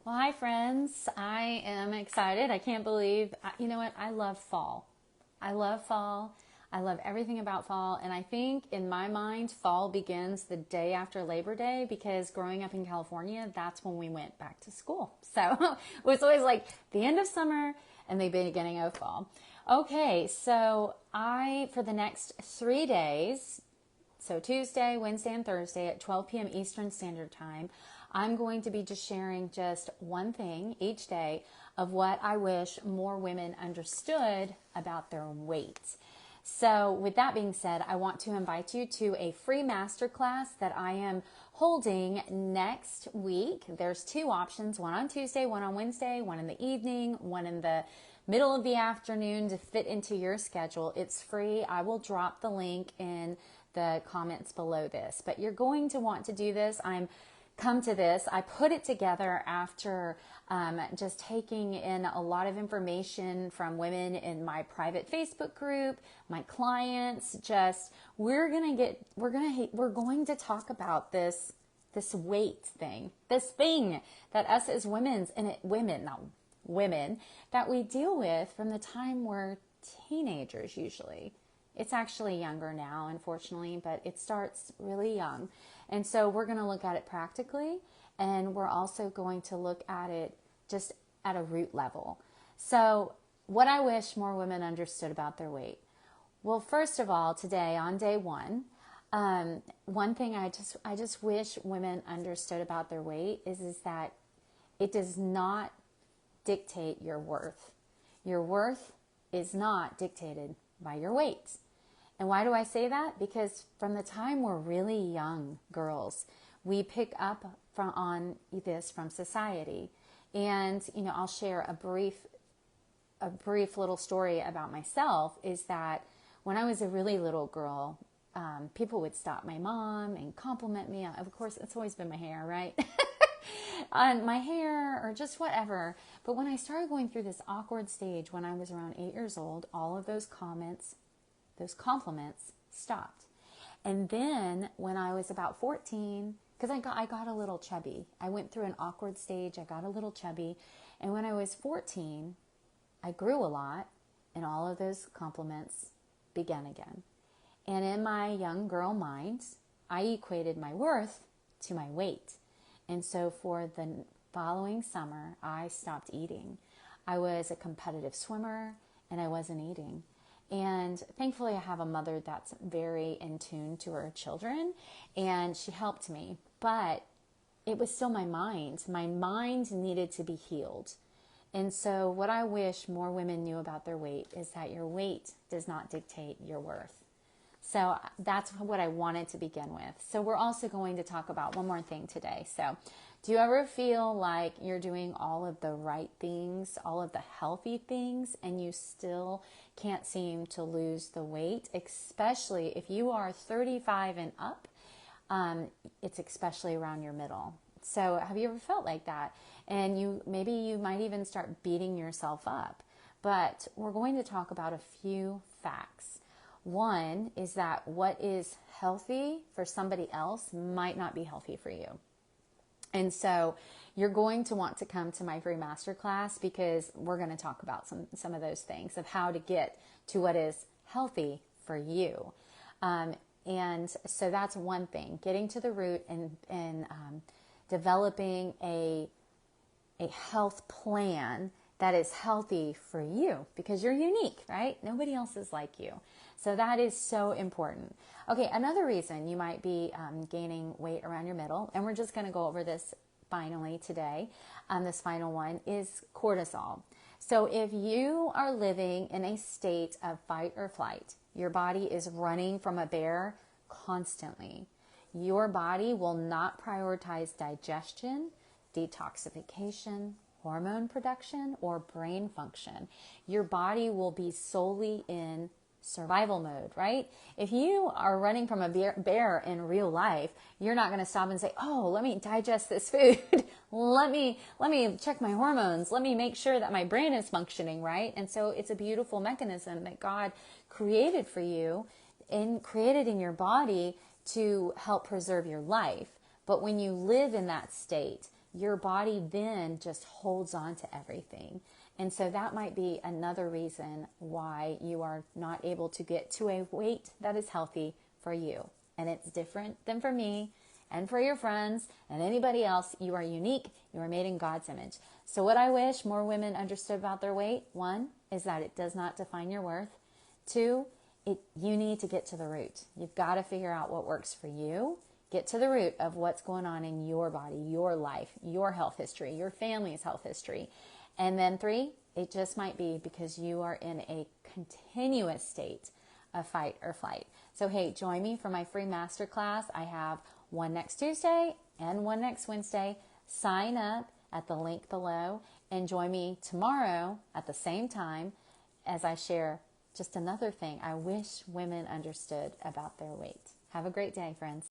Well, hi, friends. I am excited. I can't believe, you know what? I love fall. I love fall. I love everything about fall. And I think in my mind, fall begins the day after Labor Day because growing up in California, that's when we went back to school. So it was always like the end of summer and the beginning of fall. Okay, so for the next 3 days, so Tuesday, Wednesday, and Thursday at 12 p.m. Eastern Standard Time, I'm going to be just sharing just one thing each day of what I wish more women understood about their weight. So with that being said, I want to invite you to a free masterclass that I am holding next week. There's two options, one on Tuesday, one on Wednesday, one in the evening, one in the middle of the afternoon to fit into your schedule. It's free. I will drop the link in the comments below this, but you're going to want to do this. I put it together after just taking in a lot of information from women in my private Facebook group, my clients. We're going to talk about this weight thing, this thing that us as women, that we deal with from the time we're teenagers usually. It's actually younger now, unfortunately, but it starts really young. And so we're going to look at it practically, and we're also going to look at it just at a root level. So what I wish more women understood about their weight. Well, first of all, today on day one, one thing I just wish women understood about their weight is that it does not dictate your worth. Your worth is not dictated by your weight. And why do I say that? Because from the time we're really young girls, we pick up on this from society. And, I'll share a brief little story about myself is that when I was a really little girl, people would stop my mom and compliment me. Of course, it's always been my hair, right? On my hair or just whatever. But when I started going through this awkward stage when I was around 8 years old, all of those compliments stopped. And then when I was about 14, because I got a little chubby. I went through an awkward stage. I got a little chubby. And when I was 14, I grew a lot, and all of those compliments began again. And in my young girl mind, I equated my worth to my weight. And so for the following summer, I stopped eating. I was a competitive swimmer, and I wasn't eating. And thankfully, I have a mother that's very in tune to her children, and she helped me. But it was still my mind. My mind needed to be healed. And so what I wish more women knew about their weight is that your weight does not dictate your worth. So that's what I wanted to begin with. So we're also going to talk about one more thing today. So do you ever feel like you're doing all of the right things, all of the healthy things, and you still can't seem to lose the weight, especially if you are 35 and up? It's especially around your middle. So have you ever felt like that? And maybe you might even start beating yourself up. But we're going to talk about a few facts. One is that what is healthy for somebody else might not be healthy for you. And so you're going to want to come to my free masterclass because we're going to talk about some of those things of how to get to what is healthy for you. And so that's one thing, getting to the root and developing a health plan that is healthy for you because you're unique, right? Nobody else is like you. So that is so important. Okay, another reason you might be gaining weight around your middle, and we're just going to go over this finally today, this final one, is cortisol. So if you are living in a state of fight or flight, your body is running from a bear constantly. Your body will not prioritize digestion, detoxification, hormone production, or brain function. Your body will be solely in survival mode, right? If you are running from a bear in real life, you're not going to stop and say, oh, let me digest this food. let me check my hormones. Let me make sure that my brain is functioning, right? And so it's a beautiful mechanism that God created for you and created in your body to help preserve your life. But when you live in that state, your body then just holds on to everything. And so that might be another reason why you are not able to get to a weight that is healthy for you. And it's different than for me and for your friends and anybody else. You are unique. You are made in God's image. So what I wish more women understood about their weight, one, is that it does not define your worth. Two, you need to get to the root. You've got to figure out what works for you. Get to the root of what's going on in your body, your life, your health history, your family's health history. And then three, it just might be because you are in a continuous state of fight or flight. So hey, join me for my free masterclass. I have one next Tuesday and one next Wednesday. Sign up at the link below and join me tomorrow at the same time as I share just another thing I wish women understood about their weight. Have a great day, friends.